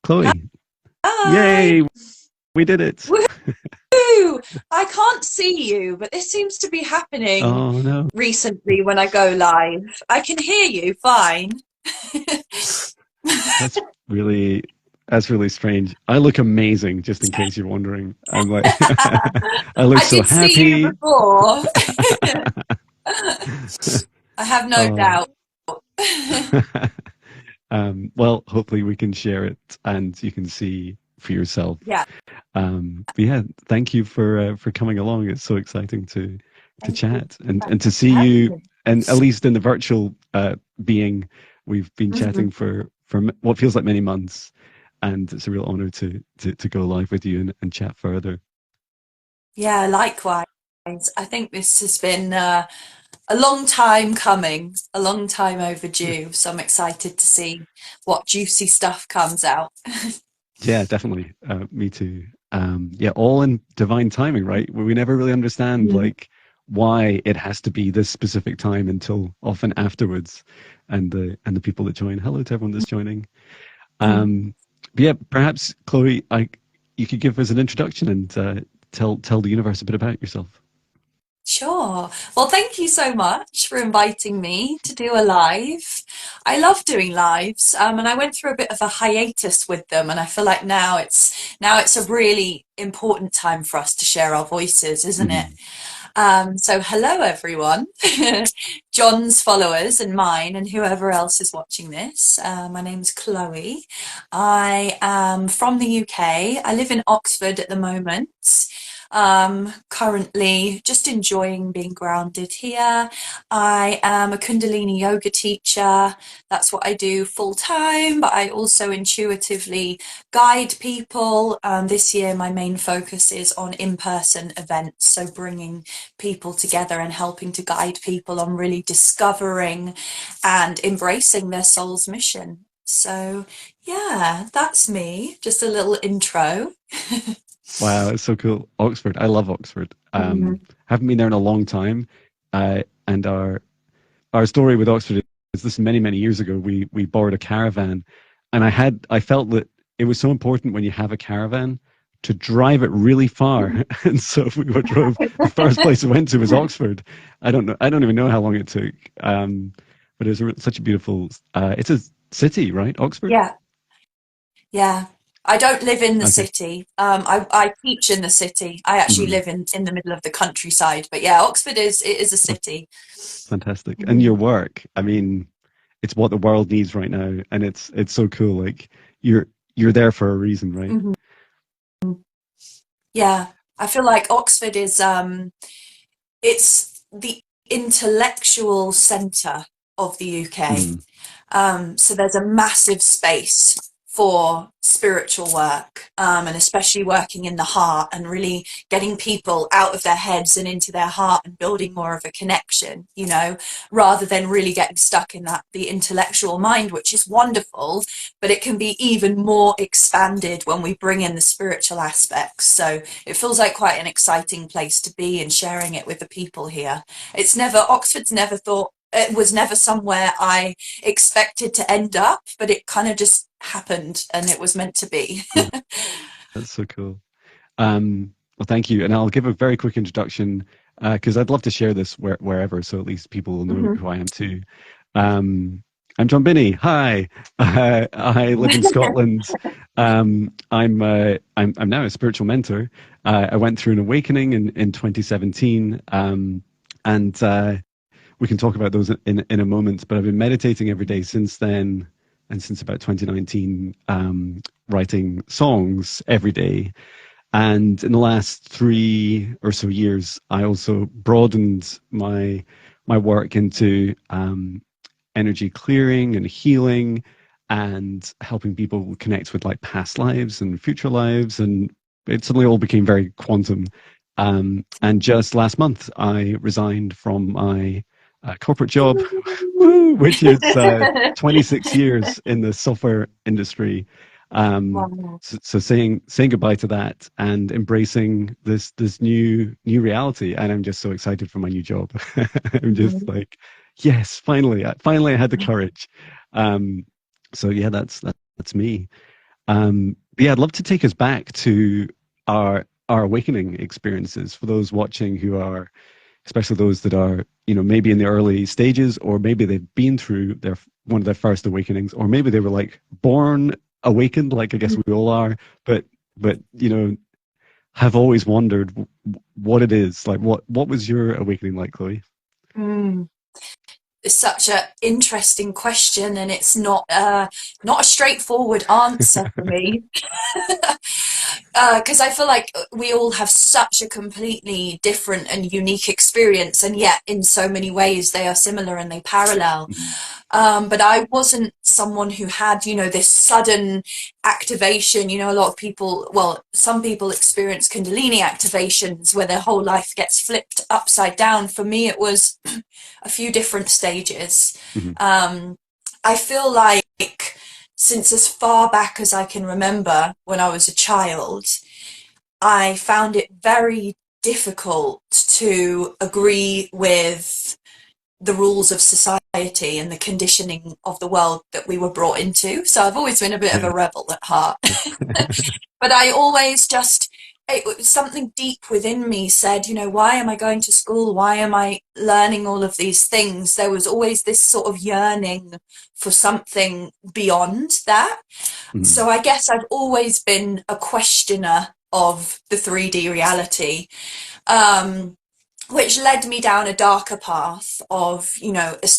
Chloe. Hi. Yay, we did it. Woo! I can't see you, but this seems to be happening Oh no, recently when I go live. I can hear you fine. that's really that's really strange. I look amazing, just in case you're wondering. I'm like, I look I so did see you happy. before. I have no Oh, doubt. well, hopefully we can share it and you can see for yourself. Yeah, But yeah, thank you for coming along. It's so exciting to thank you chat for and to see having you. me. And at least in the virtual being, we've been Mhm. chatting for what feels like many months, and it's a real honor to go live with you and chat further. Yeah, likewise. I think this has been a long time coming, a long time overdue. So I'm excited to see what juicy stuff comes out. Yeah, definitely. Me too. Yeah, all in divine timing, right? We never really understand Mhm. like why it has to be this specific time until often afterwards, and the people that join. Hello to everyone that's joining. Um, but yeah, perhaps Chloe, you could give us an introduction and tell the universe a bit about yourself. Sure. Well, thank you so much for inviting me to do a live. I love doing lives, and I went through a bit of a hiatus with them, and I feel like now it's a really important time for us to share our voices, isn't it? Mhm. So hello everyone, John's followers and mine, and whoever else is watching this. My name's Chloe. I am from the UK. I live in Oxford at the moment. Currently just enjoying being grounded here. I am a Kundalini yoga teacher. That's what I do full time, but I also intuitively guide people. This year, my main focus is on in-person events, so bringing people together and helping to guide people on really discovering and embracing their soul's mission. So, yeah, that's me. Just a little intro. Wow, it's so cool. Oxford, I love Oxford. Mhm. Haven't been there in a long time, and our story with Oxford is this many years ago. We borrowed a caravan, and I felt that it was so important when you have a caravan to drive it really far. And so we were drove. The first place we went to was Oxford. I don't know. I don't even know how long it took. But it was such a beautiful. It's a city, right? Oxford. Yeah, yeah. I don't live in the Okay. city. I teach in the city. I actually Mhm. live in the middle of the countryside. But yeah, Oxford is a Oh, city. fantastic. And your Mhm. work. I mean, it's what the world needs right now, and it's so cool. Like you're there for a reason, right? Mhm. Yeah, I feel like Oxford is it's the intellectual centre of the UK. Mm. So there's a massive space for spiritual work, and especially working in the heart and really getting people out of their heads and into their heart and building more of a connection, rather than really getting stuck in the intellectual mind, which is wonderful, but it can be even more expanded when we bring in the spiritual aspects. So it feels like quite an exciting place to be and sharing it with the people here. Oxford's never thought, it was never somewhere I expected to end up, but it kind of just happened and it was meant to be. Oh, that's so cool. Well, thank you. And I'll give a very quick introduction because I'd love to share this wherever, so at least people will know Mhm. who I am too. I'm Jon Binnie. Hi. I live in Scotland. I'm now a spiritual mentor. I went through an awakening in 2017, and we can talk about those in a moment. But I've been meditating every day since then, and since about 2019, writing songs every day. And in the last 3 or so years, I also broadened my work into energy clearing and healing and helping people connect with like past lives and future lives. And it suddenly all became very quantum. And just last month, I resigned from my corporate job, woo, which is 26 years in the software industry. Wow. So saying goodbye to that and embracing this new reality, and I'm just so excited for my new job. I'm just Mhm. like, yes, finally I had the courage. Um, so yeah, that's me. Yeah, I'd love to take us back to our awakening experiences for those watching who are, especially those that are, maybe in the early stages, or maybe they've been through one of their first awakenings, or maybe they were like born awakened, like I guess we all are, but have always wondered what it is. Like, what was your awakening like, Chloe? Mm. It's such an interesting question, and it's not a straightforward answer for me. Because I feel like we all have such a completely different and unique experience, and yet in so many ways they are similar and they parallel. Mhm. But I wasn't someone who had, this sudden activation. A lot of people, well, some people experience Kundalini activations where their whole life gets flipped upside down. For me, it was a few different stages. Mhm. I feel like since as far back as I can remember when I was a child, I found it very difficult to agree with the rules of society and the conditioning of the world that we were brought into. So I've always been a bit of Yeah. a rebel at heart. But I always something deep within me said, why am I going to school? Why am I learning all of these things? There was always this sort of yearning for something beyond that. Mhm. So I guess I've always been a questioner of the 3D reality. Which led me down a darker path of,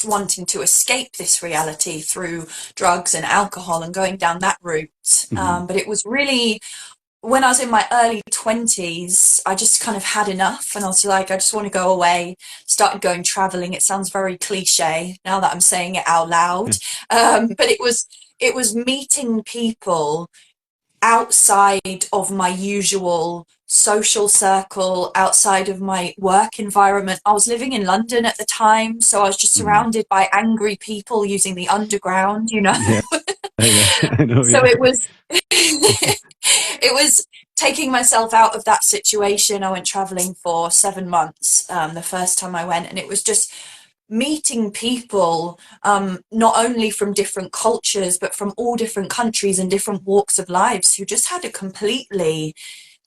wanting to escape this reality through drugs and alcohol and going down that route. Mhm. But it was really when I was in my early 20s, I just kind of had enough, and I was like, I just want to go away. Started going traveling. It sounds very cliche now that I'm saying it out loud. But it was meeting people outside of my usual social circle, outside of my work environment. I was living in London at the time, so I was just Mhm. surrounded by angry people using the underground. Yeah. Yeah. I know. So Yeah. it was it was taking myself out of that situation. I went traveling for 7 months, the first time I went, and it was just meeting people, not only from different cultures, but from all different countries and different walks of lives, who just had a completely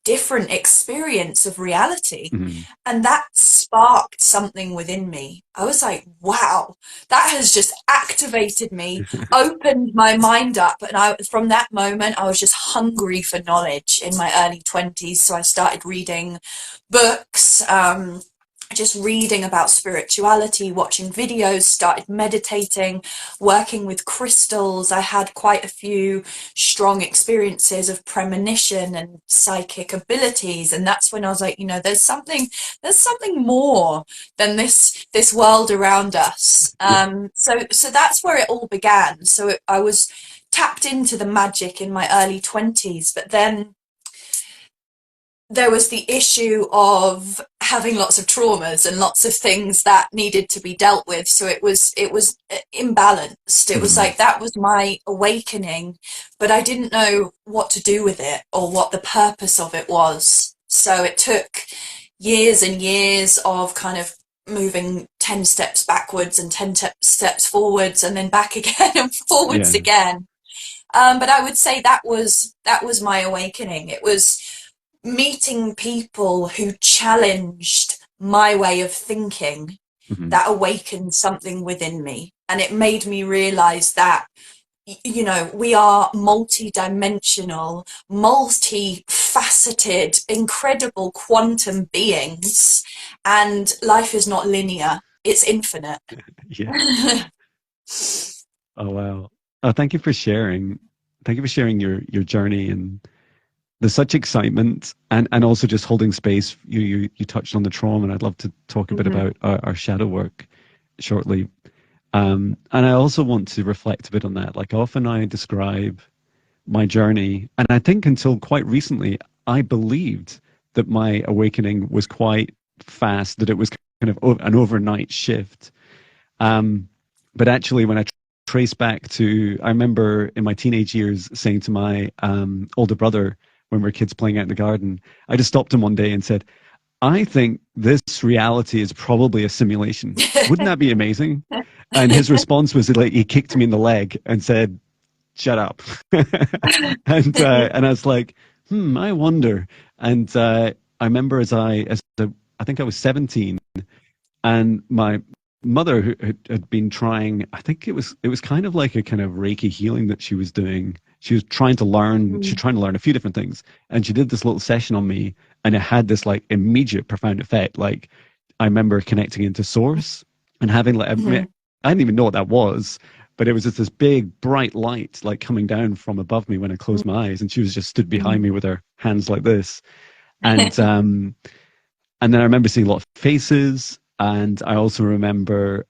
different experience of reality. Mhm. And that sparked something within me. I was like, wow, that has just activated me, opened my mind up. And from that moment, I was just hungry for knowledge in my early 20s. So I started reading books, just reading about spirituality, watching videos, started meditating, working with crystals. I had quite a few strong experiences of premonition and psychic abilities, and that's when I was like, there's something more than this world around us. Yeah. So that's where it all began. So I was tapped into the magic in my early 20s, but then there was the issue of having lots of traumas and lots of things that needed to be dealt with. So it was imbalanced. It was Mhm. like that was my awakening, but I didn't know what to do with it or what the purpose of it was. So it took years and years of kind of moving 10 steps backwards and 10 steps forwards and then back again and forwards Yeah. again. But I would say that was my awakening. It was meeting people who challenged my way of thinking Mhm. that awakened something within me. And it made me realize that, we are multi-dimensional, multi-faceted, incredible quantum beings, and life is not linear, it's infinite. Yeah. Oh wow. Oh, thank you for sharing. Thank you for sharing your journey, and there's such excitement, and also just holding space. You touched on the trauma, and I'd love to talk a bit Mhm. about our shadow work shortly. And I also want to reflect a bit on that. Like often I describe my journey, and I think until quite recently, I believed that my awakening was quite fast, that it was kind of an overnight shift. Um, but actually, when I trace back to, I remember in my teenage years saying to my older brother when we were kids playing out in the garden, I just stopped him one day and said, I think this reality is probably a simulation. Wouldn't that be amazing? And his response was like, he kicked me in the leg and said, shut up. And I was like, I wonder. And I remember I think I was 17, and my mother who had been trying, I think it was kind of like a kind of Reiki healing that she was doing. She was trying to learn, a few different things. And she did this little session on me, and it had this like immediate profound effect. Like I remember connecting into source and having like, I didn't even know what that was, but it was just this big bright light like coming down from above me when I closed my eyes, and she was just stood behind me with her hands like this. And then I remember seeing a lot of faces, and I also remember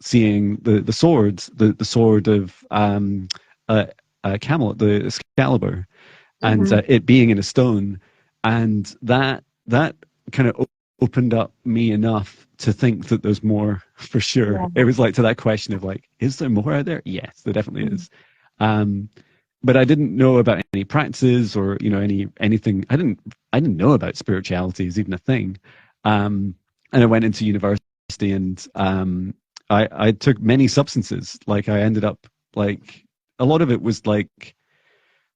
seeing the swords, the sword of Camelot, the Excalibur, and it being in a stone, and that kind of opened up me enough to think that there's more for sure. Yeah. It was like to that question of like, is there more out there? Yes, there definitely is. But I didn't know about any practices or anything. I didn't know about spirituality as even a thing. And I went into university, and I took many substances. Like I ended up like a lot of it was like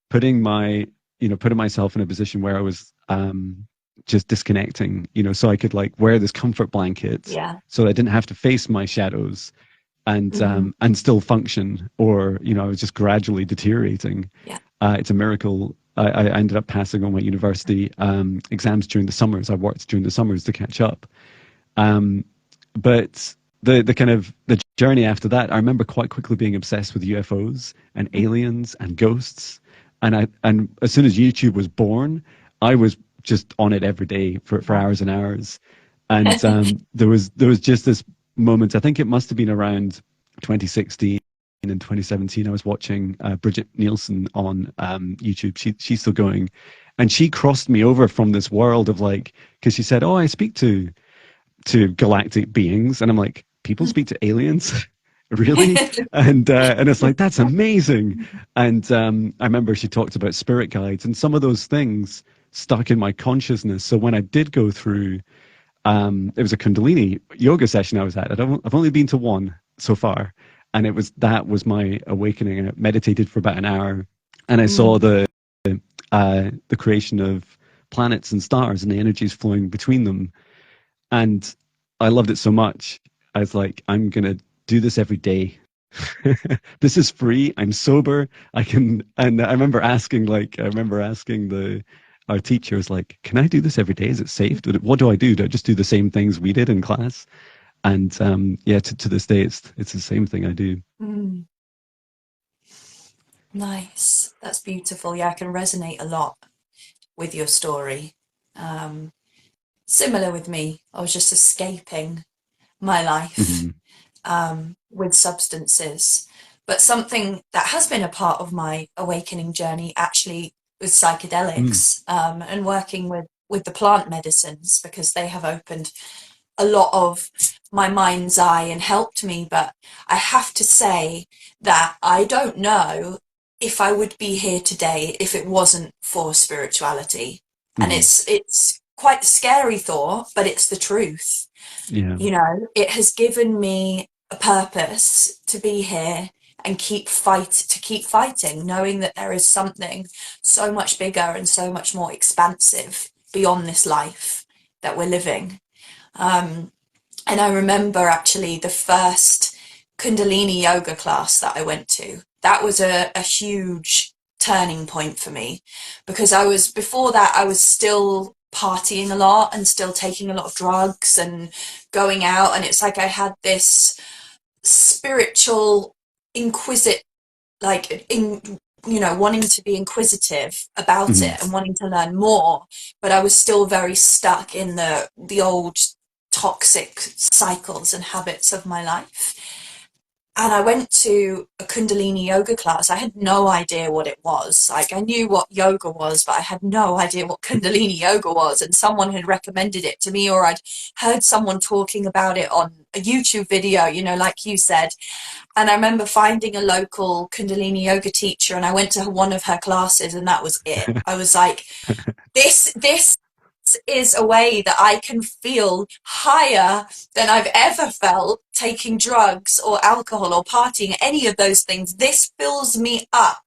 putting myself in a position where I was just disconnecting, so I could like wear this comfort blanket, so I didn't have to face my shadows, and still function, or I was just gradually deteriorating. It's a miracle. I ended up passing all my university exams during the summers. I worked during the summers to catch up. But the kind of the journey after that, I remember quite quickly being obsessed with UFOs and aliens and ghosts. And as soon as YouTube was born, I was just on it every day for hours and hours. And there was just this moment, I think it must have been around 2016 and 2017, I was watching Bridget Nielsen on YouTube. She's still going. And she crossed me over from this world of like, because she said, oh, I speak to galactic beings. And I'm like, people speak to aliens? Really? And it's like, that's amazing. And I remember she talked about spirit guides, and some of those things stuck in my consciousness. So when I did go through, it was a Kundalini yoga session I was at. I've only been to one so far. And that was my awakening. I meditated for about an hour, and I saw the creation of planets and stars and the energies flowing between them. And I loved it so much. I was like, I'm going to do this every day. This is free. I'm sober. I can. And I remember asking our teacher was like, can I do this every day? Is it safe? What do I do? Do I just do the same things we did in class? And to this day, it's the same thing I do. Nice. That's beautiful. Yeah, I can resonate a lot with your story. Similar with me. I was just escaping my life with substances. But something that has been a part of my awakening journey actually was psychedelics, and working with the plant medicines, because they have opened a lot of my mind's eye and helped me. But I have to say that I don't know if I would be here today if it wasn't for spirituality. And it's quite a scary thought, but it's the truth. It has given me a purpose to be here and keep fighting, knowing that there is something so much bigger and so much more expansive beyond this life that we're living. And I remember actually the first Kundalini yoga class that I went to. That was a huge turning point for me, because before that I was still partying a lot and still taking a lot of drugs and going out, and it's like I had this spiritual wanting to be inquisitive about it and wanting to learn more, but I was still very stuck in the old toxic cycles and habits of my life. And I went to a Kundalini yoga class. I had no idea what it was. Like, I knew what yoga was, but I had no idea what Kundalini yoga was. And someone had recommended it to me, or I'd heard someone talking about it on a YouTube video, like you said. And I remember finding a local Kundalini yoga teacher, and I went to one of her classes, and that was it. I was like, this is a way that I can feel higher than I've ever felt taking drugs or alcohol or partying, any of those things. This fills me up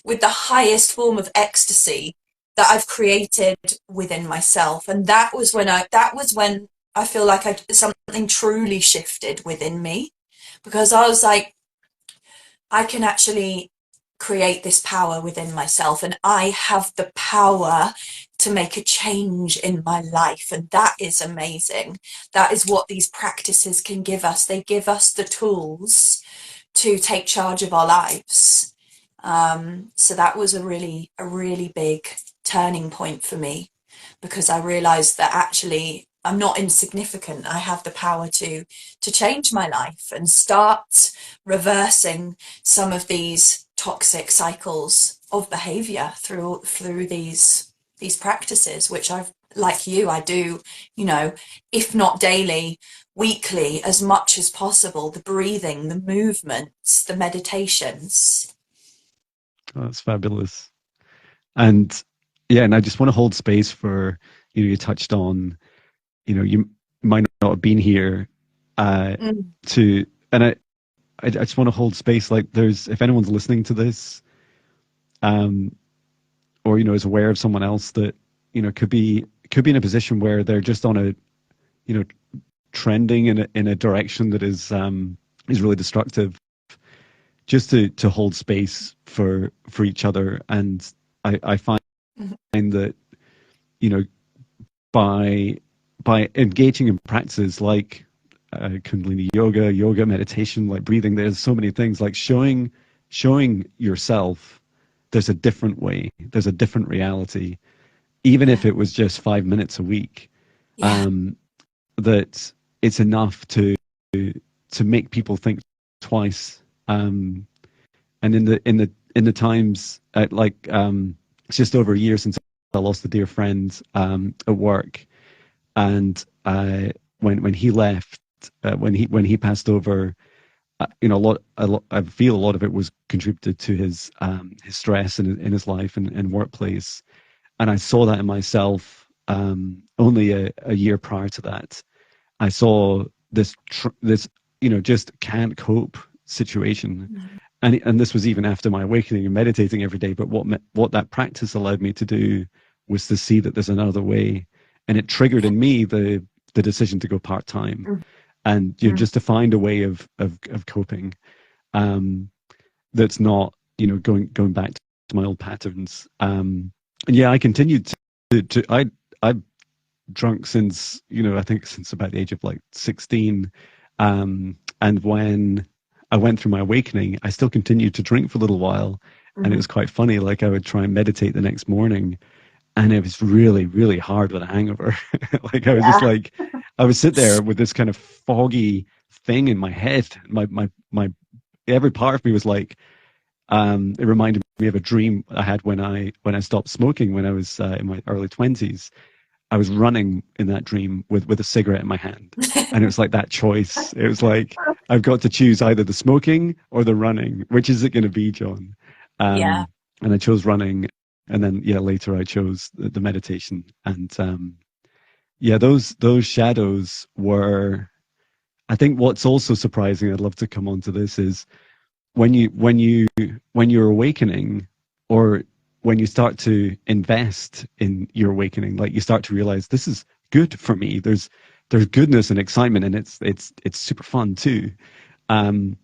with the highest form of ecstasy that I've created within myself. And that was when I feel like something truly shifted within me, because I was like, I can actually create this power within myself, and I have the power to make a change in my life. And that is amazing. That is what these practices can give us. They give us the tools to take charge of our lives. So that was a really big turning point for me, because I realized that actually I'm not insignificant. I have the power to change my life and start reversing some of these toxic cycles of behavior through these practices, which I've, like you, I do, you know, if not daily, weekly, as much as possible. The breathing, the movements, the meditations. Oh, that's fabulous. And yeah, and I just want to hold space for, you touched on, you might not have been here Mm. to, and I just want to hold space. Like, there's, if anyone's listening to this, or, is aware of someone else that, could be in a position where they're just on a, trending in a direction that is really destructive, just to hold space for each other. And I find that, by engaging in practices like Kundalini yoga, meditation, like breathing, there's so many things, like showing yourself there's a different way, there's a different reality, even if it was just 5 minutes a week. Yeah. That it's enough to make people think twice. And in the times it's just over a year since I lost a dear friend at work, and when he left, when he passed over, a lot. I feel a lot of it was contributed to his stress in his life and workplace, and I saw that in myself. Only a year prior to that, I saw this just can't cope situation. Mm. And this was even after my awakening and meditating every day. But what that practice allowed me to do was to see that there's another way, and it triggered in me the decision to go part-time, and just to find a way of coping that's not going back to my old patterns. And yeah, I continued to I've drunk since I think since about the age of like 16, and when I went through my awakening, I still continued to drink for a little while. And it was quite funny, like I would try and meditate the next morning, and it was really, really hard with a hangover. Like I was just like, I would sit there with this kind of foggy thing in my head. My every part of me was like, it reminded me of a dream I had when I stopped smoking when I was in my early 20s. I was running in that dream with a cigarette in my hand, and it was like that choice. It was like, I've got to choose either the smoking or the running. Which is it going to be, Jon? Yeah. And I chose running, and then later I chose the meditation. And those shadows were. I think what's also surprising, I'd love to come on to this, is when you're awakening, or when you start to invest in your awakening, like you start to realize this is good for me. There's goodness and excitement, and it's super fun too. When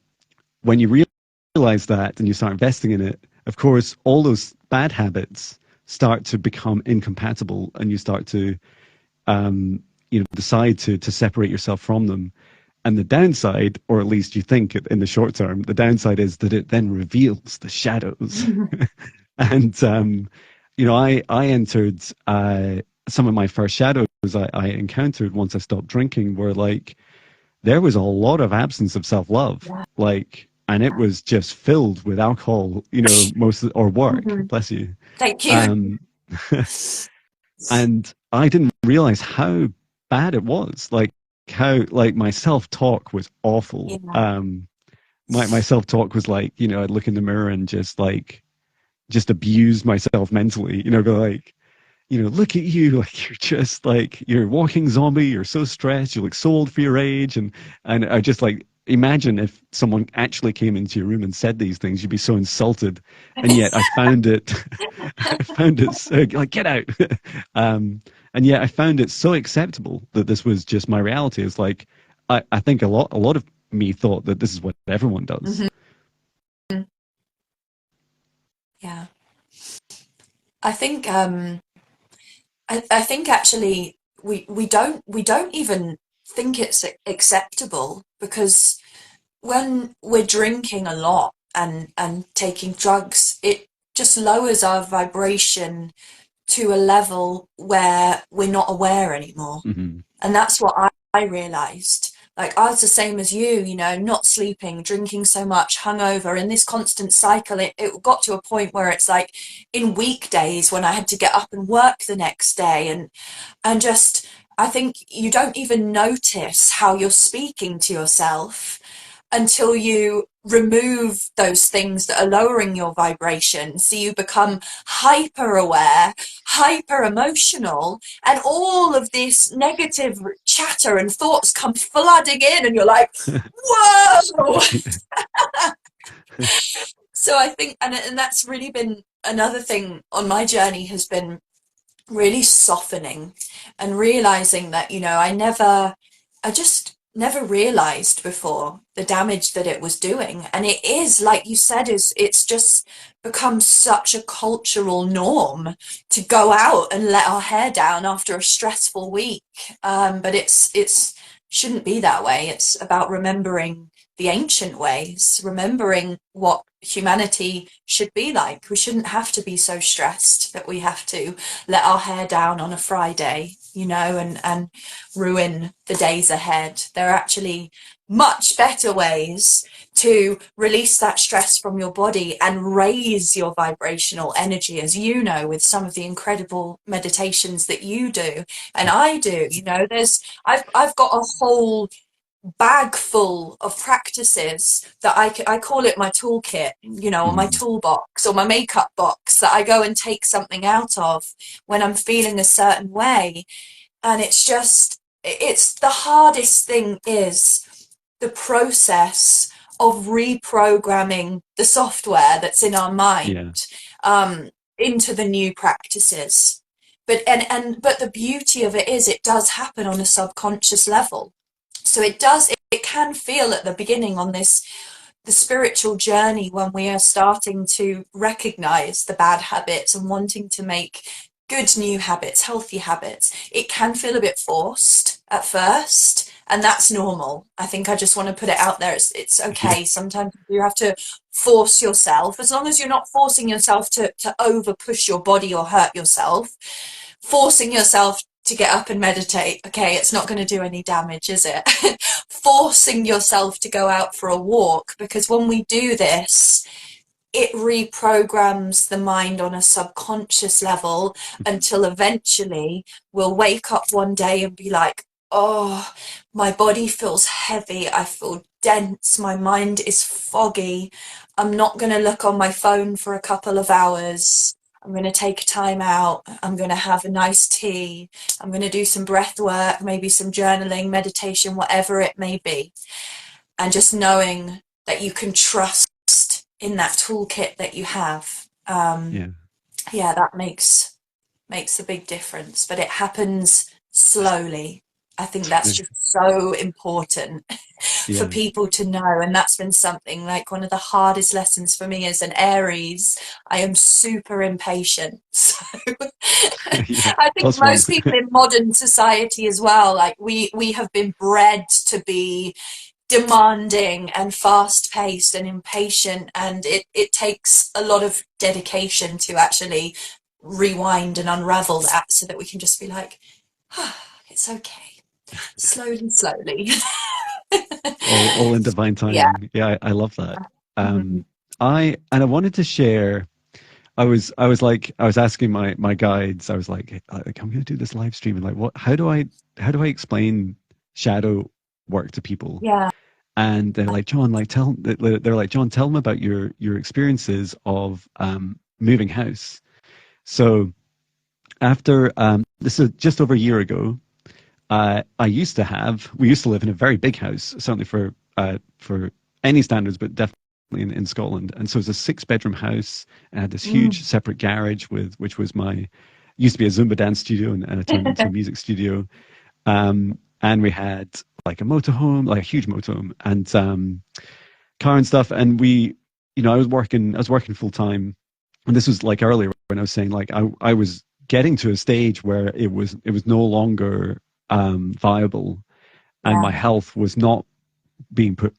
you realize that and you start investing in it, of course, all those bad habits start to become incompatible, and you start to decide to separate yourself from them. And the downside, or at least you think in the short term, the downside is that it then reveals the shadows. And I entered some of my first shadows I encountered once I stopped drinking were like, there was a lot of absence of self-love, like, and it was just filled with alcohol, or work. Bless you. Thank you. And I didn't realize how bad it was. Like, how, like, my self-talk was awful. Yeah. My self-talk was like, I'd look in the mirror and just abuse myself mentally, go like, look at you, like you're just like you're a walking zombie. You're so stressed. You look so old for your age, and I just like imagine if someone actually came into your room and said these things, you'd be so insulted. And yet I found it, I found it so like get out. And yet I found it so acceptable that this was just my reality. It's like I think a lot of me thought that this is what everyone does. Mm-hmm. Yeah. I think I think actually we don't even think it's acceptable, because when we're drinking a lot and taking drugs, it just lowers our vibration to a level where we're not aware anymore. Mm-hmm. And that's what I realized. Like, I was the same as you, not sleeping, drinking so much, hungover, in this constant cycle. It got to a point where it's like in weekdays when I had to get up and work the next day, and just, I think you don't even notice how you're speaking to yourself until you remove those things that are lowering your vibration. So you become hyper aware, hyper emotional, and all of this negative chatter and thoughts come flooding in, and you're like, whoa. So I think, and that's really been another thing on my journey, has been really softening and realizing that, I just never realized before the damage that it was doing. And it is, like you said, it's just become such a cultural norm to go out and let our hair down after a stressful week. But it's shouldn't be that way. It's about remembering the ancient ways, remembering what humanity should be like. We shouldn't have to be so stressed that we have to let our hair down on a Friday, and ruin the days ahead. There are actually much better ways to release that stress from your body and raise your vibrational energy, as you know, with some of the incredible meditations that you do and I do. I've got a whole bag full of practices that I call it my toolkit, or my Mm-hmm. toolbox, or my makeup box, that I go and take something out of when I'm feeling a certain way. And it's the hardest thing is the process of reprogramming the software that's in our Yeah. mind, into the new practices. But the beauty of it is it does happen on a subconscious level. So it can feel at the beginning on the spiritual journey, when we are starting to recognize the bad habits and wanting to make good new habits, healthy habits, it can feel a bit forced at first, and that's normal. I think I just want to put it out there. It's Yeah. okay. Sometimes you have to force yourself, as long as you're not forcing yourself to over push your body or hurt yourself. Forcing yourself to get up and meditate, okay, it's not going to do any damage, is it? Forcing yourself to go out for a walk, because when we do this, it reprograms the mind on a subconscious level, until eventually we'll wake up one day and be like, oh, my body feels heavy, I feel dense, my mind is foggy, I'm not going to look on my phone for a couple of hours, I'm going to take time out, I'm going to have a nice tea, I'm going to do some breath work, maybe some journaling, meditation, whatever it may be. And just knowing that you can trust in that toolkit that you have, Yeah. yeah, that makes a big difference. But it happens slowly. I think that's just so important for Yeah. people to know. And that's been something, like, one of the hardest lessons for me as an Aries. I am super impatient. So Yeah. I think Plus one. most people in modern society as well, like, we have been bred to be demanding and fast paced and impatient, and it takes a lot of dedication to actually rewind and unravel that, so that we can just be like, ah, it's okay, slowly. All in divine Yeah. timing. Yeah, I love that. I wanted to share. I was asking my guides. I was like I'm going to do this live stream, and like, what? How do I explain shadow work to people? Yeah. And they're like, John, like they're like, John, tell them about your experiences of moving house. So after this is just over a year ago, we used to live in a very big house, certainly for any standards, but definitely in Scotland. And so it was a 6-bedroom house. It had this huge separate garage which was used to be a Zumba dance studio, and it turned into a music studio. And we had like a motorhome, like a huge motorhome, and car and stuff. And I was working full time, and this was like earlier when I was saying like I was getting to a stage where it was no longer viable, and my health was not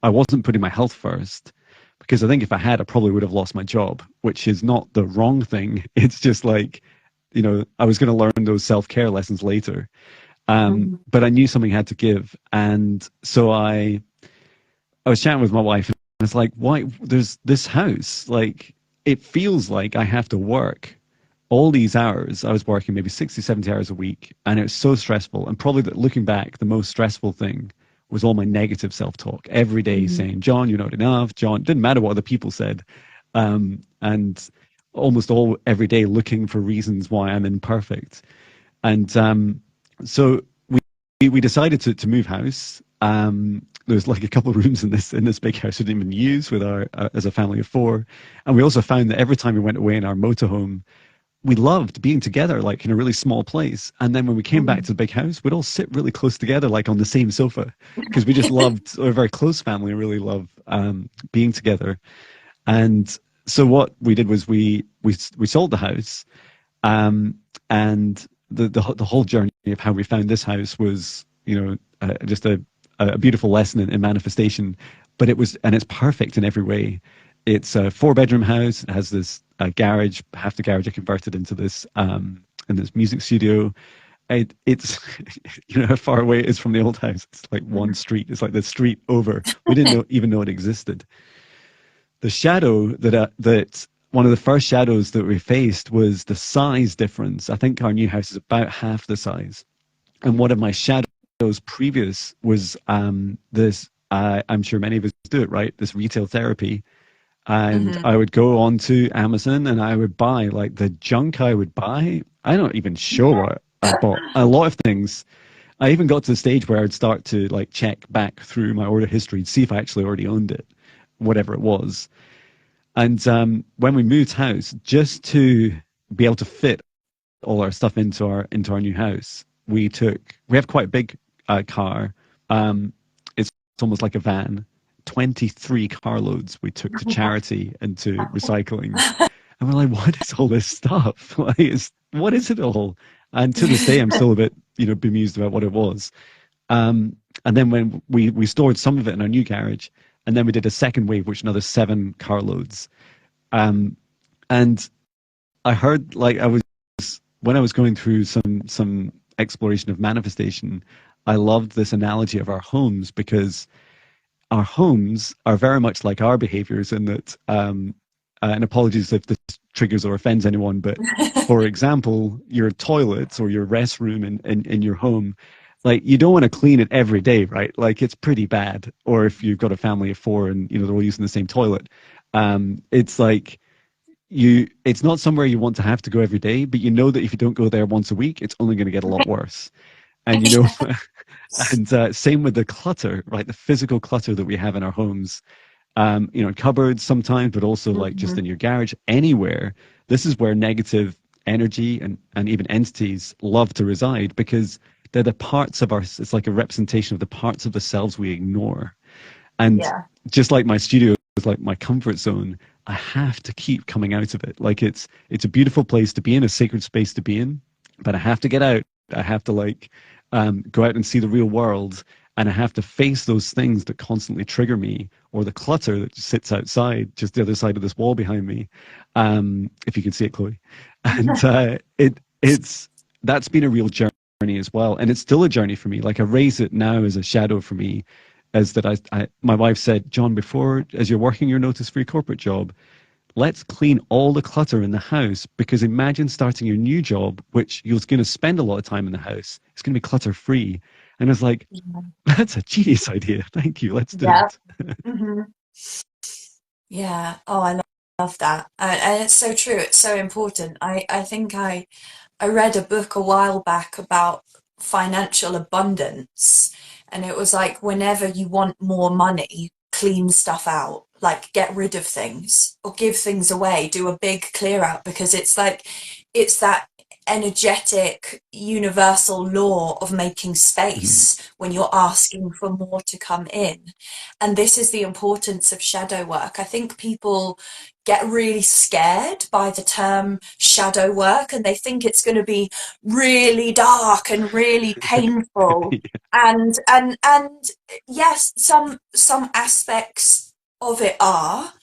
I wasn't putting my health first, because I think if I had, I probably would have lost my job, which is not the wrong thing. It's just like, I was going to learn those self-care lessons later. But I knew something had to give. And so I was chatting with my wife, and I was like, why, there's this house, like, it feels like I have to work all these hours. I was working maybe 60, 70 hours a week, and it was so stressful. And probably looking back, the most stressful thing was all my negative self-talk every day, saying, John, you're not enough. John, didn't matter what other people said. And almost every day looking for reasons why I'm imperfect. And so we decided to move house. There's like a couple of rooms in this big house we didn't even use with as a family of 4. And we also found that every time we went away in our motorhome, we loved being together, like in a really small place. And then when we came back to the big house, we'd all sit really close together, like on the same sofa, because we just loved, we're a very close family, really love being together. And so what we did was we sold the house, and the whole journey of how we found this house was, just a beautiful lesson in manifestation. But it's perfect in every way. It's a 4-bedroom house. It has this garage. Half the garage I converted into this in this music studio. It's how far away it is from the old house. It's like one street. It's like the street over. We didn't even know it existed. The shadow that one of the first shadows that we faced was the size difference. I think our new house is about half the size. And one of my shadows previous was this. I'm sure many of us do it, right? This retail therapy. And I would go onto Amazon and I would buy like the junk I would buy. I'm not even sure what I bought. A lot of things. I even got to the stage where I'd start to like check back through my order history to see if I actually already owned it, whatever it was. And when we moved house, just to be able to fit all our stuff into our new house, we have quite a big car. It's almost like a van. 23 carloads we took to charity and to recycling. And we're like, what is all this stuff? What is it all? And to this day, I'm still a bit, bemused about what it was. And then when we stored some of it in our new garage, and then we did a second wave, which another 7 carloads. And I heard, like, when I was going through some exploration of manifestation, I loved this analogy of our homes, because our homes are very much like our behaviors in that, and apologies if this triggers or offends anyone, but for example, your toilets or your restroom in your home, like, you don't want to clean it every day, right? Like, it's pretty bad. Or if you've got a family of 4 and, they're all using the same toilet, it's like, it's not somewhere you want to have to go every day, but you know that if you don't go there once a week, it's only going to get a lot worse. And and same with the clutter, right? The physical clutter that we have in our homes, cupboards sometimes, but also like just in your garage, anywhere. This is where negative energy and even entities love to reside, because they're the parts of it's like a representation of the parts of the selves we ignore. And just like my studio is like my comfort zone, I have to keep coming out of it. Like, it's a beautiful place to be in, a sacred space to be in, but I have to get out. I have to go out and see the real world, and I have to face those things that constantly trigger me, or the clutter that just sits outside, just the other side of this wall behind me. If you can see it, Chloe. And that's been a real journey as well, and it's still a journey for me. Like, I raise it now as a shadow for me, as that my wife said, John, before, as you're working your notice-free corporate job, let's clean all the clutter in the house, because imagine starting your new job, which you're going to spend a lot of time in the house. It's going to be clutter-free. And I was like, that's a genius idea. Thank you. Let's do it. Yeah. Oh, I love love that. And it's so true. It's so important. I think I read a book a while back about financial abundance, and it was like, whenever you want more money, clean stuff out, like get rid of things or give things away, do a big clear out, because it's like, it's that energetic universal law of making Mhm. space when you're asking for more to come in. And this is the importance of shadow work. I think people get really scared by the term shadow work, and they think it's going to be really dark and really painful. And yes, some aspects of it are,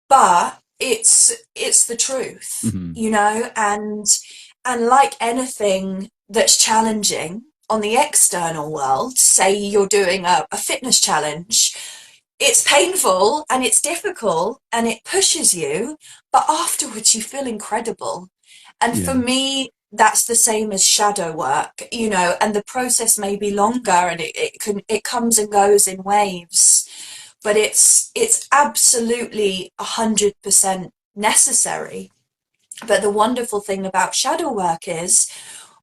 but it's the truth, Mhm. you know. And like anything that's challenging on the external world, say you're doing a fitness challenge, it's painful and it's difficult and it pushes you, but afterwards you feel incredible. And for Yeah. me, that's the same as shadow work, you know. And the process may be longer, and it comes and goes in waves, but it's absolutely 100% necessary. But the wonderful thing about shadow work is,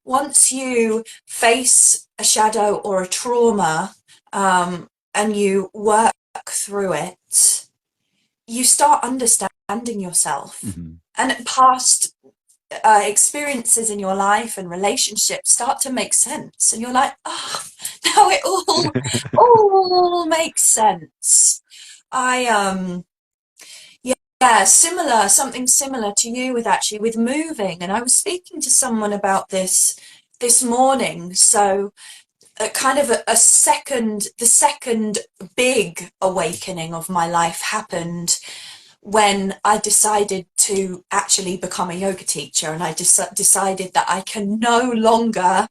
once you face a shadow or a trauma, and you work through it, you start understanding yourself, Mhm. and past experiences in your life and relationships start to make sense, and you're like, oh, now it all makes sense. I Yeah, similar, something similar to you with, actually, with moving. And I was speaking to someone about this morning. So kind of the second big awakening of my life happened when I decided to actually become a yoga teacher, and I decided that I can no longer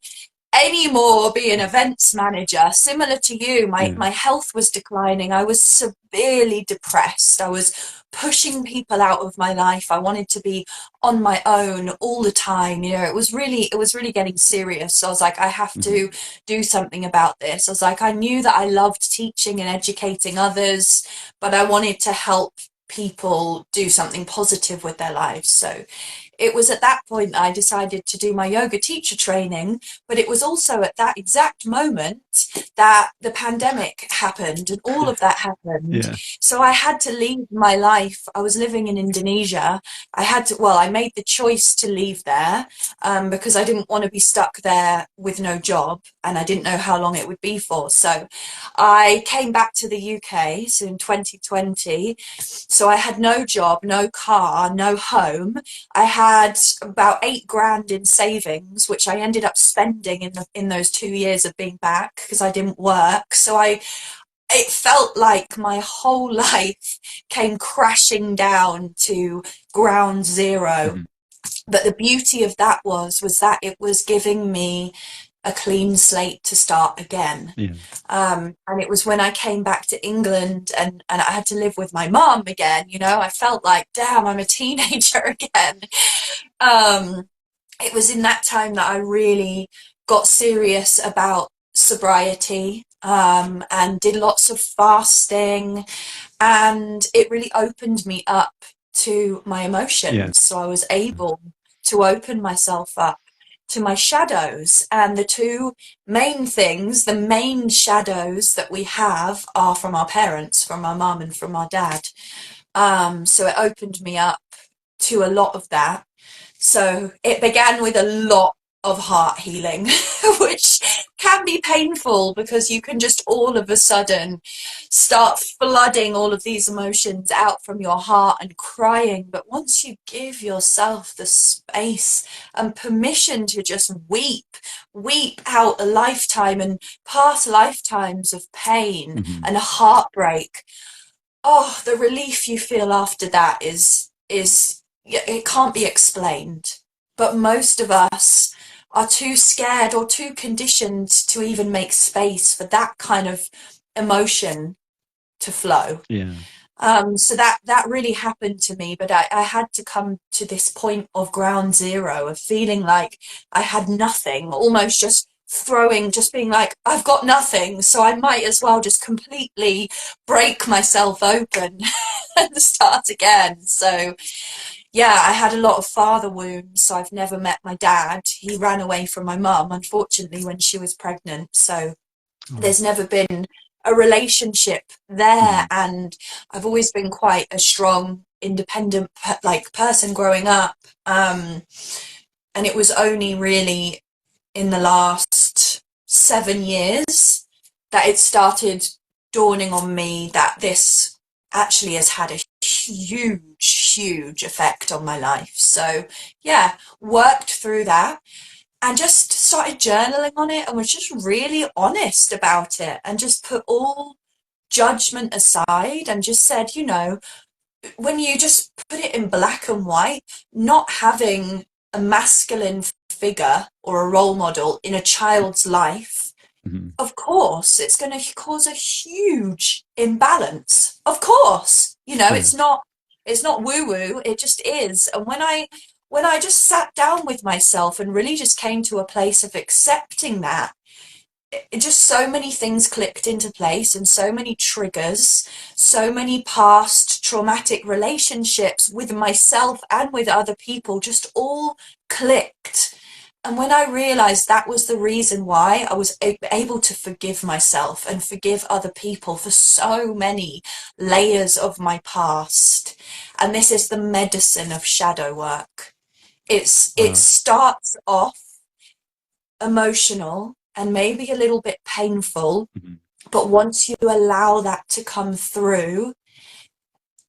anymore be an events manager. Similar to you, Yeah. my health was declining. I was severely depressed. I was pushing people out of my life. I wanted to be on my own all the time. You know, it was really getting serious. So I was like, I have Mhm. to do something about this. I was like, I knew that I loved teaching and educating others, but I wanted to help people do something positive with their lives. So it was at that point that I decided to do my yoga teacher training, but it was also at that exact moment that the pandemic happened and all of that happened. Yeah. So I had to leave my life. I was living in Indonesia. I made the choice to leave there, because I didn't want to be stuck there with no job, and I didn't know how long it would be for. So I came back to the UK, so in 2020. So I had no job, no car, no home. I had about 8 grand in savings, which I ended up spending in those 2 years of being back because I didn't work. So it felt like my whole life came crashing down to ground zero. Mhm. But the beauty of that was that it was giving me a clean slate to start again. Yeah. And it was when I came back to England, and I had to live with my mom again, you know, I felt like, damn, I'm a teenager again. Um, it was in that time that I really got serious about sobriety, and did lots of fasting, and it really opened me up to my Yeah. emotions. So I was able to open myself up to my shadows. And the two main things, the main shadows that we have, are from our parents, from our mum and from our dad. So it opened me up to a lot of that. So it began with a lot of heart healing, which can be painful because you can just all of a sudden start flooding all of these emotions out from your heart and crying. But once you give yourself the space and permission to just weep out a lifetime and past lifetimes of pain Mhm. and heartbreak, oh, the relief you feel after that is it can't be explained. But most of us are too scared or too conditioned to even make space for that kind of emotion to flow. Yeah. So that really happened to me, but I had to come to this point of ground zero, of feeling like I had nothing, almost just just being like, I've got nothing, so I might as well just completely break myself open and start again. So yeah, I had a lot of father wounds, so I've never met my dad. He ran away from my mum, unfortunately, when she was pregnant. So Oh. there's never been a relationship there. Mhm. And I've always been quite a strong, independent person growing up. And it was only really in the last 7 years that it started dawning on me that this actually has had a huge effect on my life. So yeah, worked through that and just started journaling on it and was just really honest about it and just put all judgment aside and just said, when you just put it in black and white, not having a masculine figure or a role model in a child's life, Mhm. of course, it's going to cause a huge imbalance. Of course, Sure. it's not woo woo. It just is. And when I just sat down with myself and really just came to a place of accepting that, just so many things clicked into place and so many triggers, so many past traumatic relationships with myself and with other people just all clicked. And when I realized that was the reason why, I was able to forgive myself and forgive other people for so many layers of my past. And this is the medicine of shadow work. It Wow. starts off emotional and maybe a little bit painful, Mhm. but once you allow that to come through,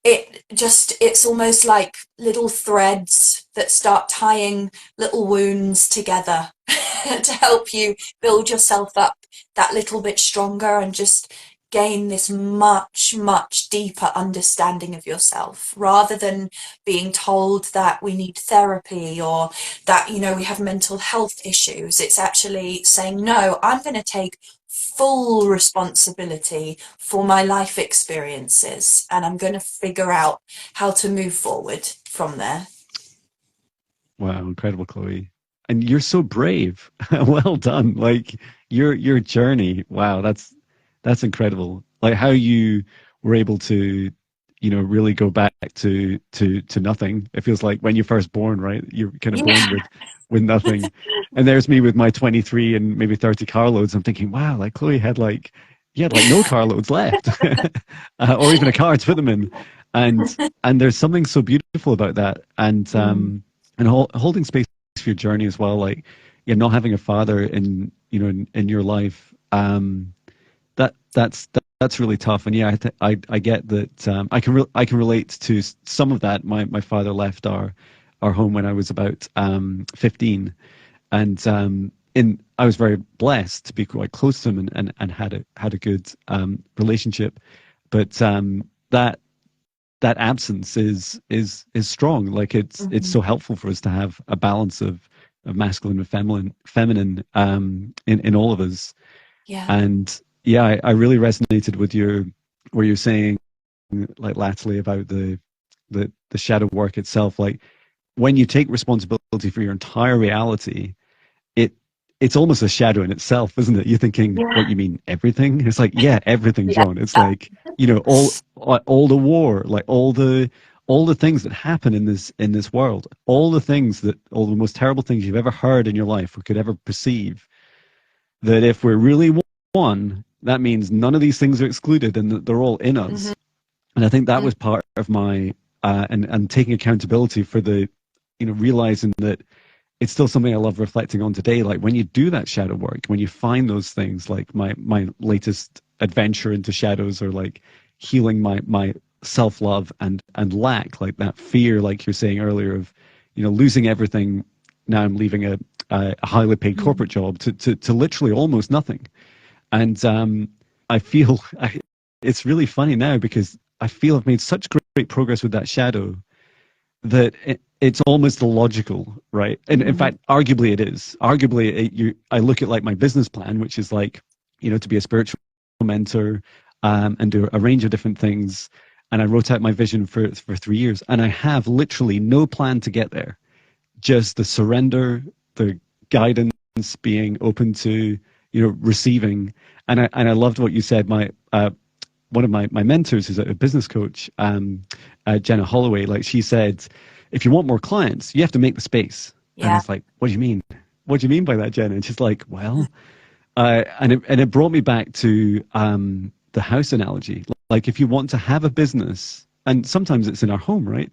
it's almost like little threads that start tying little wounds together to help you build yourself up that little bit stronger and just gain this much deeper understanding of yourself, rather than being told that we need therapy or that we have mental health issues. It's actually saying, no, I'm going to take full responsibility for my life experiences and I'm going to figure out how to move forward from there. Wow, incredible, Chloe. And you're so brave. Well done. Like your journey. Wow, that's incredible. Like how you were able to, really go back to nothing. It feels like when you're first born, right? You're kind of born Yeah. with nothing. And there's me with my 23 and maybe 30 carloads. I'm thinking, wow, like Chloe had like you had like no carloads left, or even a car to put them in. And there's something so beautiful about that. Mm. And holding space for your journey as well, like not having a father in in your life, that's really tough. And yeah, I get that. I can relate to some of that. My father left our home when I was about 15, and in I was very blessed to be quite close to him and had a good relationship, but that absence is strong. Like it's Mhm. so helpful for us to have a balance of masculine and feminine in all of us. Yeah. And yeah, I really resonated with your where you're saying like latterly about the shadow work itself. Like when you take responsibility for your entire reality, it it's almost a shadow in itself, isn't it? You're thinking, what Yeah. you mean everything? It's like, yeah, everything, Yeah. John. It's like, all the war, like all the things that happen in this world, all the most terrible things you've ever heard in your life or could ever perceive, that if we're really one, that means none of these things are excluded and that they're all in Mhm. us. And I think that was part of my and taking accountability for the realizing that it's still something I love reflecting on today. Like when you do that shadow work, when you find those things, like my latest adventure into shadows, or like healing my self love and lack, like that fear, like you're saying earlier, of losing everything. Now I'm leaving a highly paid Mhm. corporate job to literally almost nothing. And I feel it's really funny now because I feel I've made such great progress with that shadow that it's almost illogical, right? And in Mhm. fact, arguably it is. Arguably, I look at like my business plan, which is like, to be a spiritual mentor, and do a range of different things. And I wrote out my vision for 3 years, and I have literally no plan to get there. Just the surrender, the guidance, being open to, receiving. And I loved what you said. One of my mentors is a business coach, Jenna Holloway. Like, she said, if you want more clients, you have to make the space. And I Yeah. was like, what do you mean? What do you mean by that, Jenna? And she's like, well, and it brought me back to the house analogy. Like, if you want to have a business, and sometimes it's in our home, right?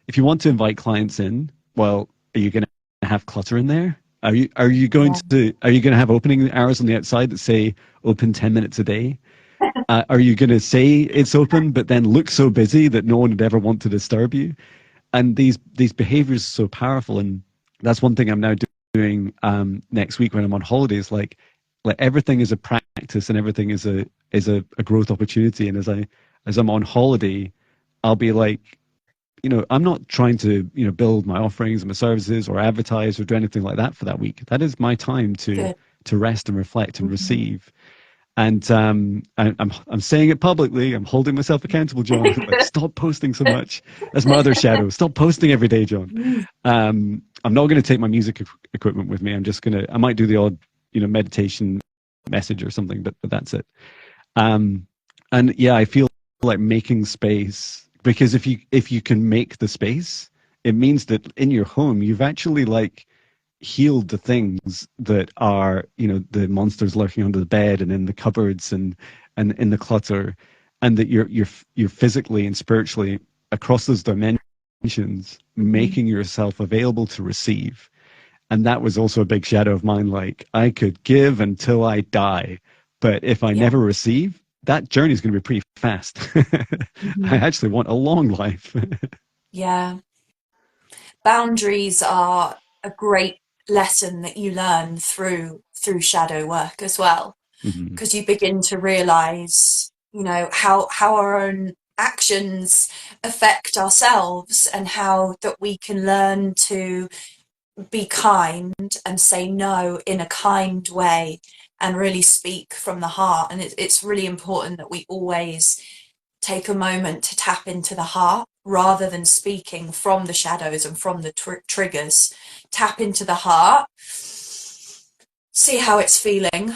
If you want to invite clients in, well, are you going to have clutter in there? Are you going to have opening hours on the outside that say open 10 minutes a day? Are you going to say it's open, but then look so busy that no one would ever want to disturb you? And these behaviors are so powerful. And that's one thing I'm now doing next week when I'm on holidays. Like everything is a practice, and everything is a growth opportunity. And as I'm on holiday, I'll be like, I'm not trying to, build my offerings and my services or advertise or do anything like that for that week. That is my time to rest and reflect and receive. And I'm saying it publicly. I'm holding myself accountable, Jon. Like, stop posting so much. That's my other shadow. Stop posting every day, Jon. I'm not going to take my music equipment with me. I might do the odd, meditation message or something, but that's it. And yeah, I feel like making space, because if you can make the space, it means that in your home you've actually like healed the things that are, the monsters lurking under the bed and in the cupboards and in the clutter, and that you're physically and spiritually across those dimensions making yourself available to receive. And that was also a big shadow of mine. Like, I could give until I die, but if I never receive, that journey is going to be pretty fast. I actually want a long life. Yeah. Boundaries are a great lesson that you learn through shadow work as well, because you begin to realize, how our own actions affect ourselves, and how that we can learn to be kind and say no in a kind way and really speak from the heart. And it's really important that we always take a moment to tap into the heart rather than speaking from the shadows and from the triggers. Tap into the heart, see how it's feeling,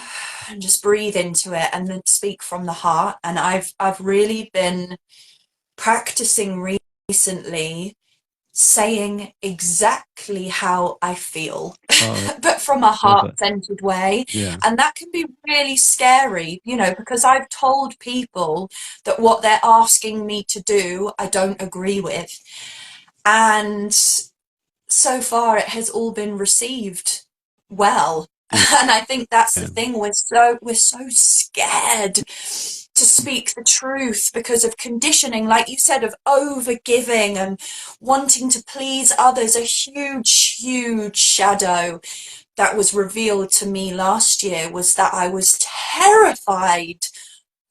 and just breathe into it, and then speak from the heart. And I've really been practicing recently saying exactly how I feel, but from a heart-centered way. Yeah. And that can be really scary, because I've told people that what they're asking me to do, I don't agree with. And so far it has all been received well. And I think that's the thing. We're so scared to speak the truth because of conditioning, like you said, of over-giving and wanting to please others. A huge shadow that was revealed to me last year was that I was terrified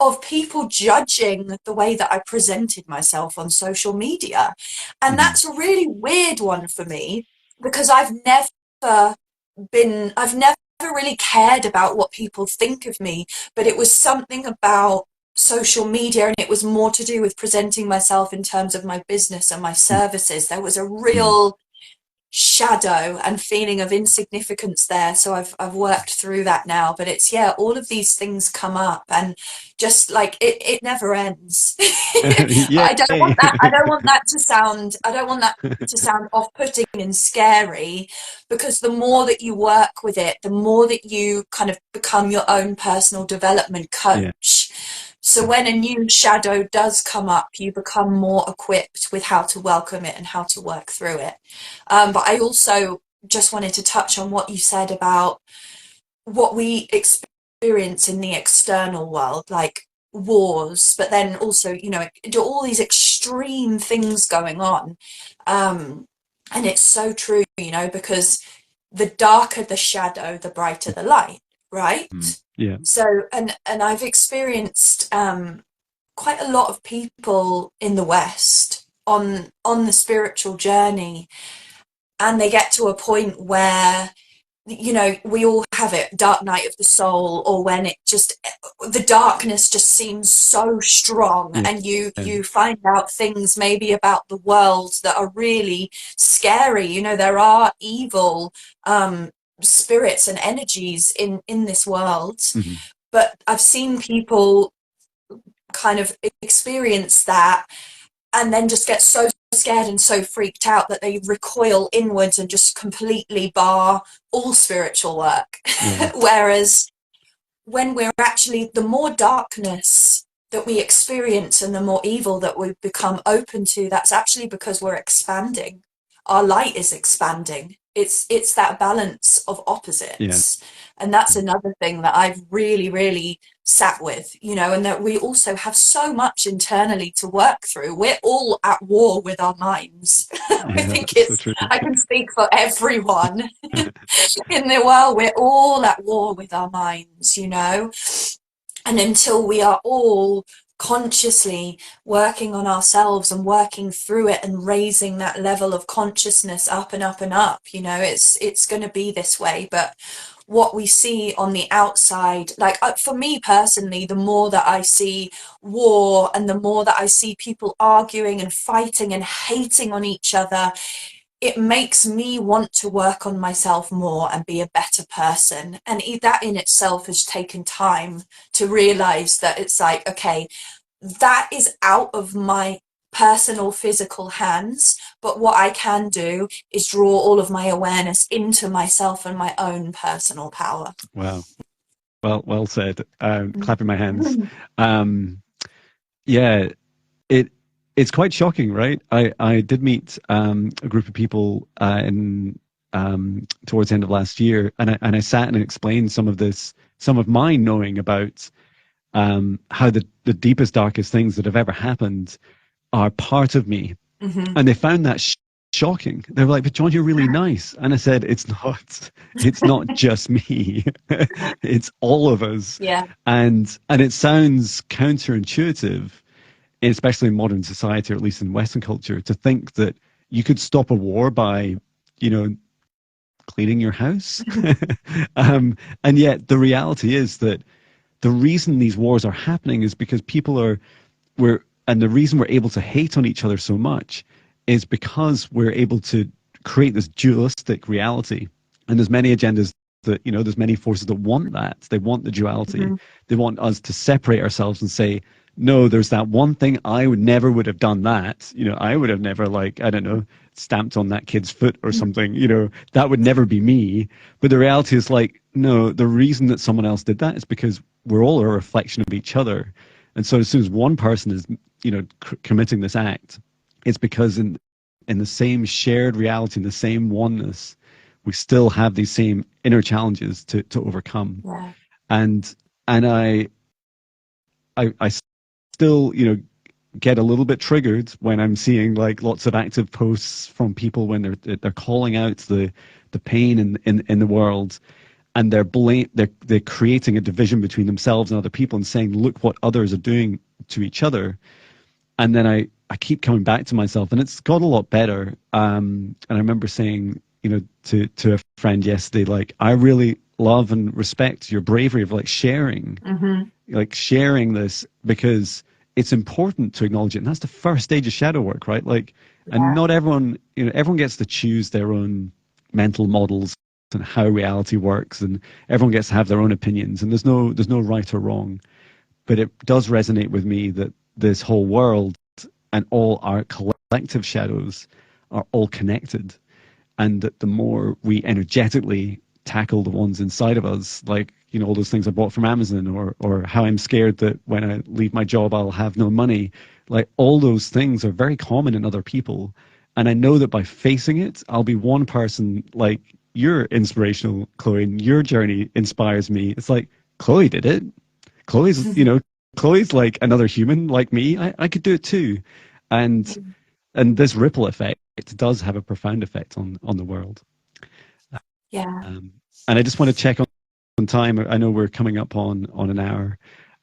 of people judging the way that I presented myself on social media. And that's a really weird one for me, because I've never really cared about what people think of me, but it was something about social media, and it was more to do with presenting myself in terms of my business and my services. There was a real shadow and feeling of insignificance there. So I've worked through that now, but it's, all of these things come up, and just like it never ends. I don't want that to sound off-putting and scary, because the more that you work with it, the more that you kind of become your own personal development coach. So when a new shadow does come up, you become more equipped with how to welcome it and how to work through it. But I also just wanted to touch on what you said about what we experience in the external world, like wars, but then also, all these extreme things going on. And it's so true, because the darker the shadow, the brighter the light, right? Yeah. So, and I've experienced quite a lot of people in the West on the spiritual journey, and they get to a point where, we all have it, dark night of the soul, or when the darkness just seems so strong, and you find out things maybe about the world that are really scary. There are evil spirits and energies in this world. Mm-hmm. But I've seen people kind of experience that and then just get so scared and so freaked out that they recoil inwards and just completely bar all spiritual work. Yeah. Whereas when we're actually, the more darkness that we experience and the more evil that we become open to, that's actually because we're expanding. Our light is expanding. It's that balance of Yeah. opposites. And that's another thing that I've really, really sat with, you know, and that we also have so much internally to work through. We're all at war with our minds. I Yeah. think That's so true. I can speak for everyone in the world. We're all at war with our minds, you know, and until we are all consciously working on ourselves and working through it and raising that level of consciousness up and up and up, you know, it's going to be this way. But what we see on the outside, like for me personally, the more that I see war and the more that I see people arguing and fighting and hating on each other, it makes me want to work on myself more and be a better person. And that in itself has taken time to realize that it's like, okay, that is out of my personal physical hands, but what I can do is draw all of my awareness into myself and my own personal power. Wow. Well said. Clapping my hands. Yeah, it's quite shocking, right? I did meet a group of people in towards the end of last year, and I sat and explained some of my knowing about how the deepest, darkest things that have ever happened are part of me, and they found that shocking. They were like, "But Jon, you're really nice," and I said, "It's not. It's not just me. It's all of us." Yeah. And it sounds counterintuitive, especially in modern society, or at least in Western culture, to think that you could stop a war by, you know, cleaning your house. And yet the reality is that the reason these wars are happening is because and the reason we're able to hate on each other so much is because we're able to create this dualistic reality. And there's many agendas that, you know, there's many forces that want that. They want the duality. They want us to separate ourselves and say, no, there's that one thing I would have done that. You know, I would have never, like, I don't know, stamped on that kid's foot or something. You know, that would never be me. But the reality is, like, no, the reason that someone else did that is because we're all a reflection of each other. And so as soon as one person is, you know, committing this act, it's because in the same shared reality, in the same oneness, we still have these same inner challenges to overcome. Yeah. And I still, you know, get a little bit triggered when I'm seeing like lots of active posts from people when they're calling out the pain in the world, and they're creating a division between themselves and other people and saying, look what others are doing to each other. And then I keep coming back to myself, and it's got a lot better. And I remember saying, you know, to a friend yesterday, like, I really love and respect your bravery of like sharing this, because it's important to acknowledge it. And that's the first stage of shadow work, right? Like, and not everyone, you know, everyone gets to choose their own mental models and how reality works, and everyone gets to have their own opinions, and there's no right or wrong. But it does resonate with me that this whole world and all our collective shadows are all connected, and that the more we energetically tackle the ones inside of us, like, you know, all those things I bought from Amazon, or how I'm scared that when I leave my job I'll have no money, like, all those things are very common in other people. And I know that by facing it, I'll be one person. Like, you're inspirational, Chloe, and your journey inspires me. It's like, Chloe did it. Chloe's, you know, Chloe's like another human like me. I could do it too. And this ripple effect, it does have a profound effect on the world. Yeah. And I just want to check on time. I know we're coming up on an hour.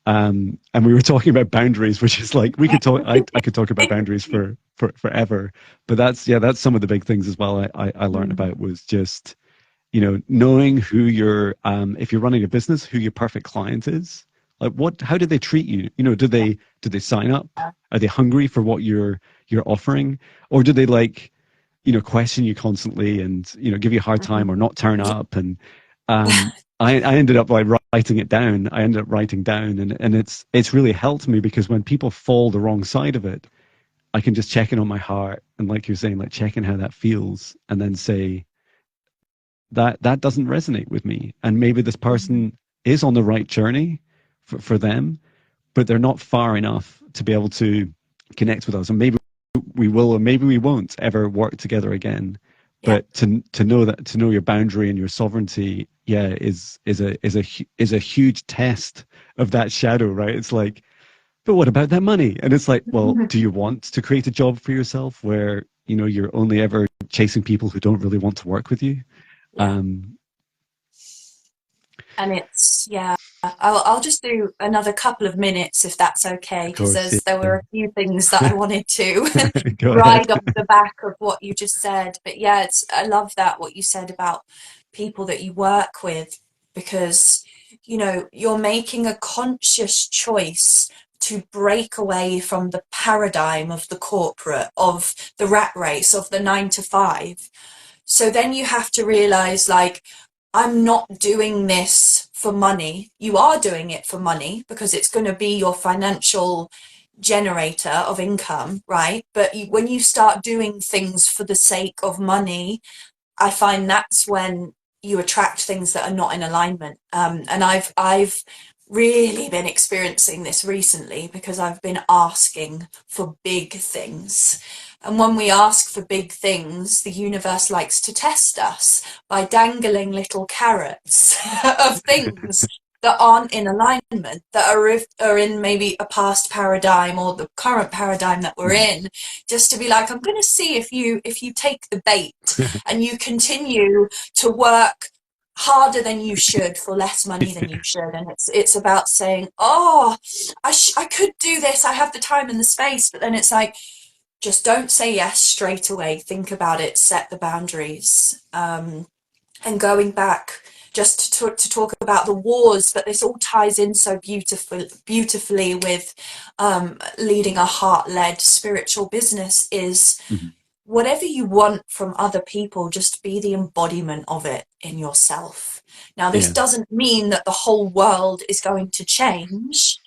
And we were talking about boundaries, which is like, we could talk, I could talk about boundaries for forever. But that's some of the big things as well I learned about, was just, you know, knowing who your, if you're running a business, who your perfect client is. Like, how do they treat you? You know, do they sign up? Are they hungry for what you're offering? Or do they, like, question you constantly and, give you a hard time or not turn up. And I ended up like writing it down. I ended up writing down, and it's really helped me, because when people fall the wrong side of it, I can just check in on my heart, and like you're saying, like check in how that feels, and then say that doesn't resonate with me, and maybe this person is on the right journey for them, but they're not far enough to be able to connect with us, and maybe we will or maybe we won't ever work together again. Yeah. But to know your boundary and your sovereignty, is a huge test of that shadow, right? It's like, but what about that money? And it's like, well, do you want to create a job for yourself where you're only ever chasing people who don't really want to work with you? Yeah. And it's, yeah, I'll just do another couple of minutes if that's okay, Of because course, there were a few things that I wanted to Go ahead. ride off the back of what you just said. But yeah, I love that what you said about people that you work with, because you're making a conscious choice to break away from the paradigm of the corporate, of the rat race, of the 9 to 5. So then you have to realize, like, I'm not doing this for money. You are doing it for money because it's going to be your financial generator of income, right? But when you start doing things for the sake of money, I find that's when you attract things that are not in alignment. And I've really been experiencing this recently, because I've been asking for big things. And when we ask for big things, the universe likes to test us by dangling little carrots of things that aren't in alignment, that are in maybe a past paradigm or the current paradigm that we're in, just to be like, I'm going to see if you take the bait and you continue to work harder than you should for less money than you should. And it's about saying, oh, I could do this, I have the time and the space. But then it's like, just don't say yes straight away. Think about it, set the boundaries. And going back just to talk about the wars, but this all ties in so beautifully with leading a heart-led spiritual business, is whatever you want from other people, just be the embodiment of it in yourself. Now, this doesn't mean that the whole world is going to change,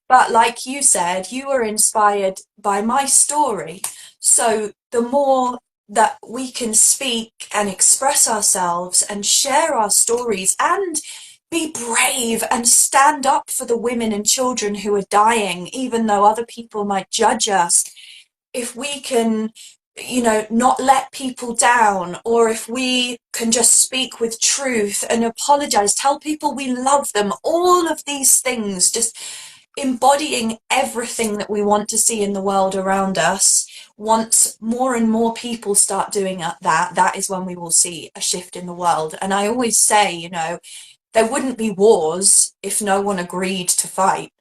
but like you said, you were inspired by my story. So the more that we can speak and express ourselves and share our stories and be brave and stand up for the women and children who are dying, even though other people might judge us, if we can not let people down, or if we can just speak with truth and apologize, tell people we love them, all of these things, just embodying everything that we want to see in the world around us. Once more and more people start doing that is when we will see a shift in the world. And I always say, there wouldn't be wars if no one agreed to fight,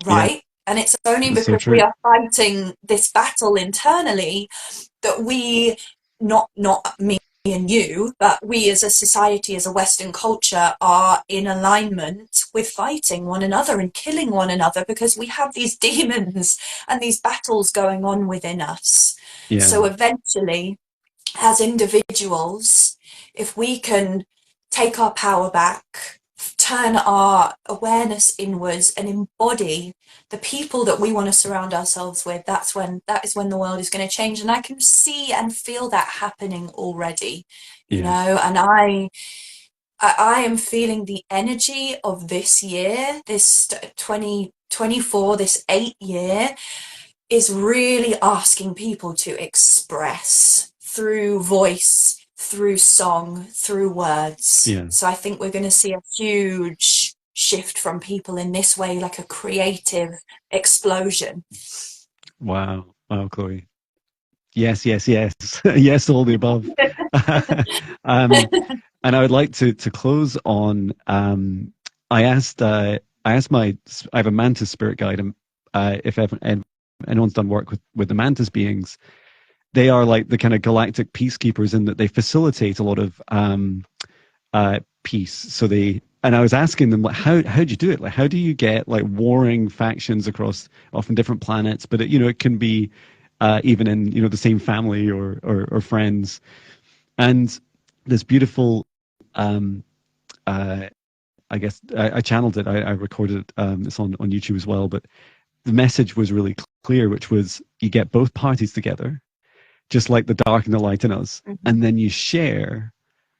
right? And it's only That's so because we true. are fighting this battle internally that we, not me and you, but we as a society, as a Western culture, are in alignment with fighting one another and killing one another, because we have these demons and these battles going on within us. So eventually, as individuals, if we can take our power back, turn our awareness inwards and embody the people that we want to surround ourselves with, that is when the world is going to change. And I can see and feel that happening already, and I am feeling the energy of this year, this 2024, this 8 year, is really asking people to express through voice, through song, through words. So I think we're going to see a huge shift from people in this way, like a creative explosion. Wow, Chloe. Yes, yes, yes. Yes, all the above. And I would like to close on, I asked I have a mantis spirit guide, if anyone's done work with the mantis beings, they are like the kind of galactic peacekeepers in that they facilitate a lot of peace. So and I was asking them, like, how do you do it? Like, how do you get like warring factions across often different planets? But it can be even in, you know, the same family or friends. And this beautiful, I guess I channeled it. I recorded it. It's on YouTube as well. But the message was really clear, which was you get both parties together, just like the dark and the light in us, Mhm. and then you share.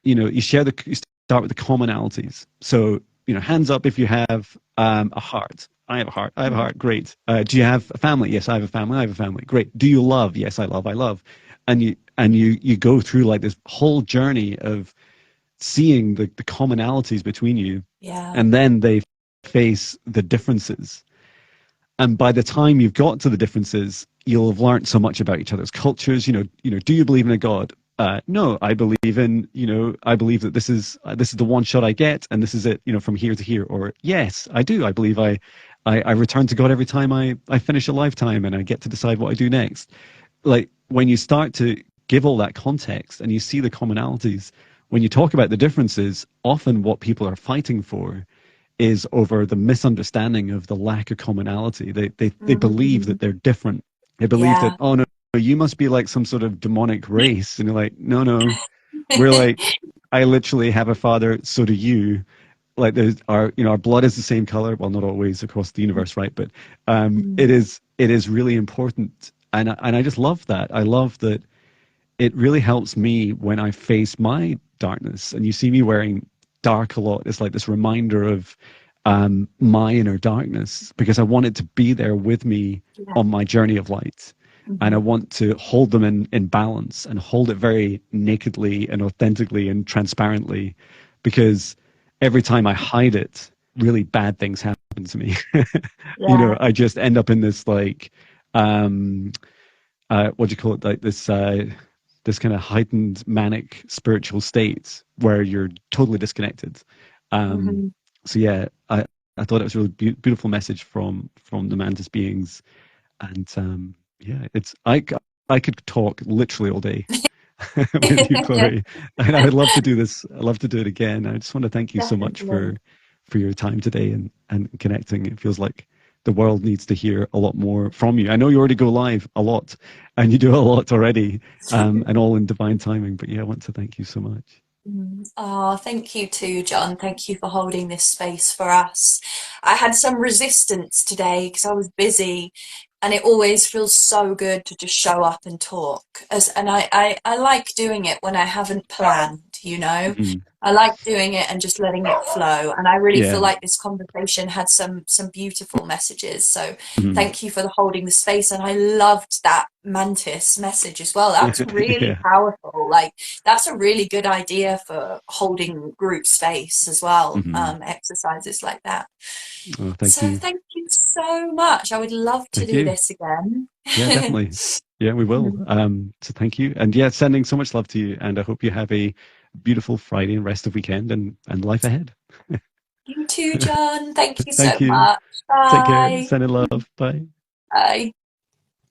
You start with the commonalities. So, you know, hands up if you have a heart. I have a heart. I have a Mhm. heart. Great. Do you have a family? Yes, I have a family. I have a family. Great. Do you love? Yes, I love. I love. And you go through like this whole journey of seeing the commonalities between you, Yeah. and then they face the differences. And by the time you've got to the differences, you'll have learned so much about each other's cultures. Do you believe in a God? No, I believe in, I believe that this is the one shot I get, and this is it, from here to here. Or yes, I do. I believe I return to God every time I finish a lifetime, and I get to decide what I do next. Like, when you start to give all that context and you see the commonalities, when you talk about the differences, often what people are fighting for is over the misunderstanding of the lack of commonality. They believe Mhm. that they're different. They believe that, Yeah. oh no, you must be like some sort of demonic race. And you're like, no, no, we're like, I literally have a father, so do you. Like, there's our blood is the same color. Well, not always across the universe, right? But Mm. it is really important. And I just love that. I love that it really helps me when I face my darkness. And you see me wearing dark a lot. It's like this reminder of my inner darkness, because I want it to be there with me Yeah. on my journey of light. And I Mhm. want to hold them in balance, and hold it very nakedly and authentically and transparently, because every time I hide it, really bad things happen to me. Yeah. I just end up in this, like, um, what do you call it? Like this kind of heightened manic spiritual state where you're totally disconnected. Um, Mhm. so yeah, I thought it was a really beautiful message from the mantis beings. And yeah, I could talk literally all day with you, Chloe, and I would love to do this. I'd love to do it again. I just want to thank you so much Definitely. for your time today, and connecting. It feels like the world needs to hear a lot more from you. I know you already go live a lot, and you do a lot already, and all in divine timing. But yeah, I want to thank you so much. Mm. Oh, thank you too, John. Thank you for holding this space for us. I had some resistance today because I was busy, and it always feels so good to just show up and talk. And I like doing it when I haven't planned, you know. Mhm. I like doing it and just letting it flow. And I really feel Yeah. like this conversation had some beautiful messages. So Mhm. thank you for holding the space. And I loved that mantis message as well. That was really Yeah. powerful. Like, that's a really good idea for holding group space as well, Mhm. exercises like that. Oh, thank So you. thank you so much. I would love to Thank do you. this again. Yeah, definitely. Yeah, we will. So thank you. And yeah, sending so much love to you. And I hope you have a beautiful Friday and rest of weekend, and life ahead. You too, John. Thank you so Thank you. much. Take care. Bye. Send in love. Bye. Bye.